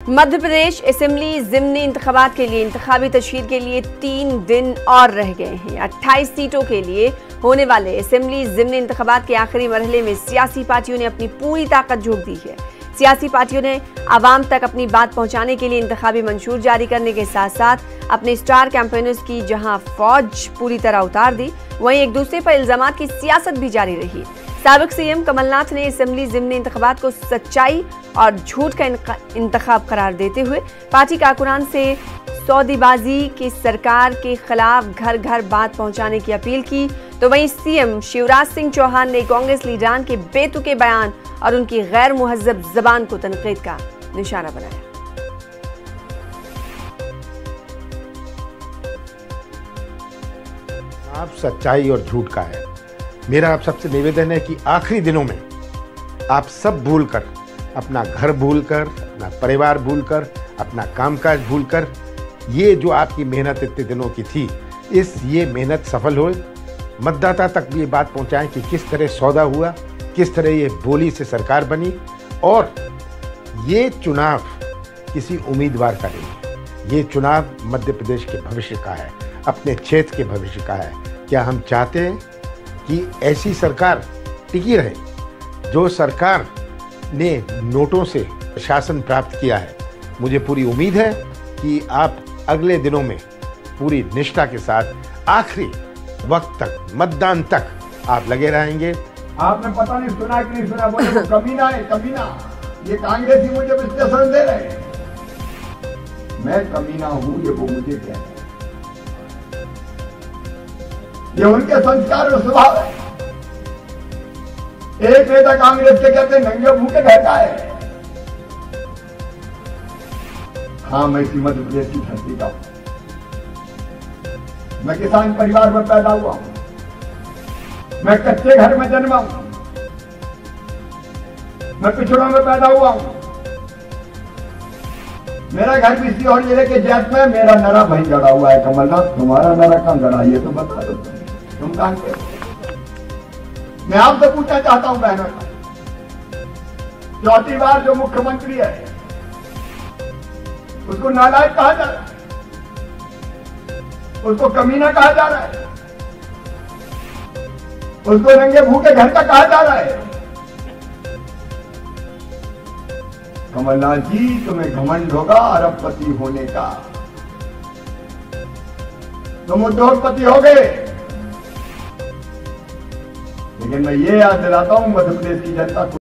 Madhya Pradesh assembly ज़िमनी इंतखाबात के लिए इंतखाबी तशहीर के लिए 3 दिन और रह गए हैं। 28 सीटों के लिए होने वाले असेंबली ज़िमनी इंतखाबात के आखिरी मरहले में सियासी पार्टियों ने अपनी पूरी ताकत झोंक दी है। सियासी पार्टियों ने आवाम तक अपनी बात पहुंचाने के लिए इंतखाबी मंशूर जारी करने के साथ साथ अपने स्टार कैंपेनर्स की जहां फौज पूरी तरह उतार दी, वहीं एक दूसरे पर इल्जामात की सियासत भी जारी रही। साबिक सीएम कमलनाथ ने असेंबली ज़िमनी इंतखाबात को सच्चाई और झूठ का इंतखाब करार देते हुए पार्टी कारकुनान से सौदेबाजी की सरकार के खिलाफ घर घर बात पहुंचाने की अपील की, तो वहीं सीएम शिवराज सिंह चौहान ने कांग्रेस लीडरान के बेतुके बयान और उनकी गैर मुहज्जब जबान को तनकीद का निशाना बनाया। आप सच्चाई और झूठ का है। मेरा आप सबसे निवेदन है कि आखिरी दिनों में आप सब भूलकर, अपना घर भूलकर, अपना परिवार भूलकर, अपना कामकाज भूलकर, ये जो आपकी मेहनत इतने दिनों की थी, ये मेहनत सफल हो। मतदाता तक भी ये बात पहुंचाएं कि किस तरह सौदा हुआ, किस तरह ये बोली से सरकार बनी, और ये चुनाव किसी उम्मीदवार का नहीं है। ये चुनाव मध्य प्रदेश के भविष्य का है, अपने क्षेत्र के भविष्य का है। क्या हम चाहते हैं कि ऐसी सरकार टिकी रहे, जो सरकार ने नोटों से शासन प्राप्त किया है? मुझे पूरी उम्मीद है कि आप अगले दिनों में पूरी निष्ठा के साथ आखिरी वक्त तक, मतदान तक आप लगे रहेंगे। आपने पता नहीं सुना कि नहीं सुना, बोले वो कमीना है, कमीना। ये कांग्रेस ही मुझे विश्लेषण दे रहे हैं। मैं कमीना हूं, ये वो मुझे कहते हैं। ये उनके संस्कार और स्वभाव है। एक नेता कांग्रेस के कहते हैं नंगे भूखे रहता है। हाँ, मैं इसी मध्य प्रदेश की धरती का हूं। मैं किसान परिवार में पैदा हुआ हूं। मैं कच्चे घर में जन्मा हूं। मैं पिछड़ों में पैदा हुआ हूं। मेरा घर भी सीहोर जिले के जैत में। मेरा नरा भाई जड़ा हुआ है। कमलनाथ, तुम्हारा नरा कहां जड़ा, ये तो बता दो तुम कहां के। मैं आपसे पूछना चाहता हूं बहनों, चौथी बार जो मुख्यमंत्री है उसको नालायक कहा जा रहा है, उसको कमीना कहा जा रहा है, उसको नंगे भूखे घर का कहा जा रहा है। कमलनाथ जी, तुम्हें घमंड होगा अरबपति होने का। तुम उद्योगपति हो गए, लेकिन मैं ये याद दिलाता हूं मध्य प्रदेश की जनता को,